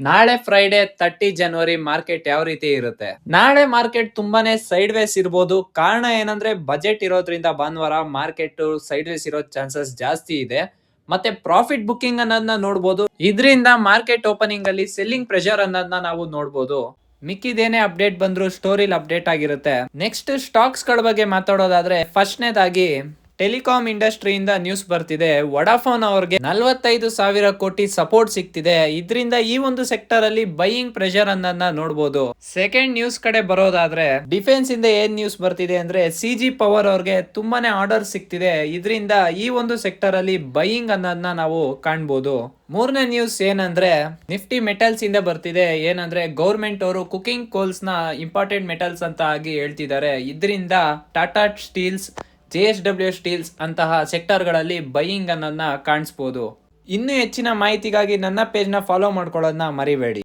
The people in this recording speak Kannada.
ನಾಳೆ ಫ್ರೈಡೆ 30 ಜನವರಿ ಮಾರ್ಕೆಟ್ ಯಾವ ರೀತಿ ಇರುತ್ತೆ? ನಾಳೆ ಮಾರ್ಕೆಟ್ ತುಂಬಾನೇ ಸೈಡ್ ವೇಸ್ ಇರ್ಬೋದು. ಕಾರಣ ಏನಂದ್ರೆ ಬಜೆಟ್ ಇರೋದ್ರಿಂದ ಭಾನುವಾರ ಮಾರ್ಕೆಟ್ ಸೈಡ್ ವೇಸ್ ಇರೋ ಚಾನ್ಸಸ್ ಜಾಸ್ತಿ ಇದೆ. ಮತ್ತೆ ಪ್ರಾಫಿಟ್ ಬುಕಿಂಗ್ ಅನ್ನೋದನ್ನ ನೋಡಬಹುದು. ಇದರಿಂದ ಮಾರ್ಕೆಟ್ ಓಪನಿಂಗ್ ಅಲ್ಲಿ ಸೆಲ್ಲಿಂಗ್ ಪ್ರೆಷರ್ ಅನ್ನೋದನ್ನ ನಾವು ನೋಡಬಹುದು. ಮಿಕ್ಕಿದೇನೇ ಅಪ್ಡೇಟ್ ಬಂದ್ರು ಸ್ಟೋರಿಲಿ ಅಪ್ಡೇಟ್ ಆಗಿರುತ್ತೆ. ನೆಕ್ಸ್ಟ್ ಸ್ಟಾಕ್ಸ್ ಗಳ ಬಗ್ಗೆ ಮಾತಾಡೋದಾದ್ರೆ ಫಸ್ಟ್ನೇದಾಗಿ ಟೆಲಿಕಾಂ ಇಂಡಸ್ಟ್ರಿಯಿಂದ ನ್ಯೂಸ್ ಬರ್ತಿದೆ. ವಡಾಫೋನ್ ಅವ್ರಿಗೆ 45,000 ಕೋಟಿ ಸಪೋರ್ಟ್ ಸಿಗ್ತಿದೆ. ಇದರಿಂದ ಈ ಒಂದು ಸೆಕ್ಟರ್ ಅಲ್ಲಿ ಬೈಯಿಂಗ್ ಪ್ರೆಷರ್ ಅನ್ನೋದನ್ನ ನೋಡಬಹುದು. ಸೆಕೆಂಡ್ ನ್ಯೂಸ್ ಕಡೆ ಬರೋದಾದ್ರೆ ಡಿಫೆನ್ಸ್ ಇಂದ ಏನ್ ನ್ಯೂಸ್ ಬರ್ತಿದೆ ಅಂದ್ರೆ CG ಪವರ್ ಅವ್ರಿಗೆ ತುಂಬಾನೇ ಆರ್ಡರ್ ಸಿಗ್ತಿದೆ. ಇದರಿಂದ ಈ ಒಂದು ಸೆಕ್ಟರ್ ಅಲ್ಲಿ ಬೈಯಿಂಗ್ ಅನ್ನೋದನ್ನ ನಾವು ಕಾಣಬಹುದು. ಮೂರನೇ ನ್ಯೂಸ್ ಏನಂದ್ರೆ ನಿಫ್ಟಿ ಮೆಟಲ್ಸ್ ಇಂದ ಬರ್ತಿದೆ. ಏನಂದ್ರೆ ಗೌರ್ಮೆಂಟ್ ಅವರು ಕುಕಿಂಗ್ ಕೋಲ್ಸ್ ನ ಇಂಪಾರ್ಟೆಂಟ್ ಮೆಟಲ್ಸ್ ಅಂತ ಆಗಿ ಹೇಳ್ತಿದ್ದಾರೆ. ಇದರಿಂದ ಟಾಟಾ ಸ್ಟೀಲ್ಸ್, JSW ಸ್ಟೀಲ್ಸ್ ಅಂತಹ ಸೆಕ್ಟರ್ ಗಳಲ್ಲಿ ಬೈಯಿಂಗ್ ಅನ್ನೋದನ್ನ ಕಾಣಿಸಬಹುದು. ಇನ್ನೂ ಹೆಚ್ಚಿನ ಮಾಹಿತಿಗಾಗಿ ನನ್ನ ಪೇಜ್ ನ ಫಾಲೋ ಮಾಡ್ಕೊಳ್ಳೋದನ್ನ ಮರಿಬೇಡಿ.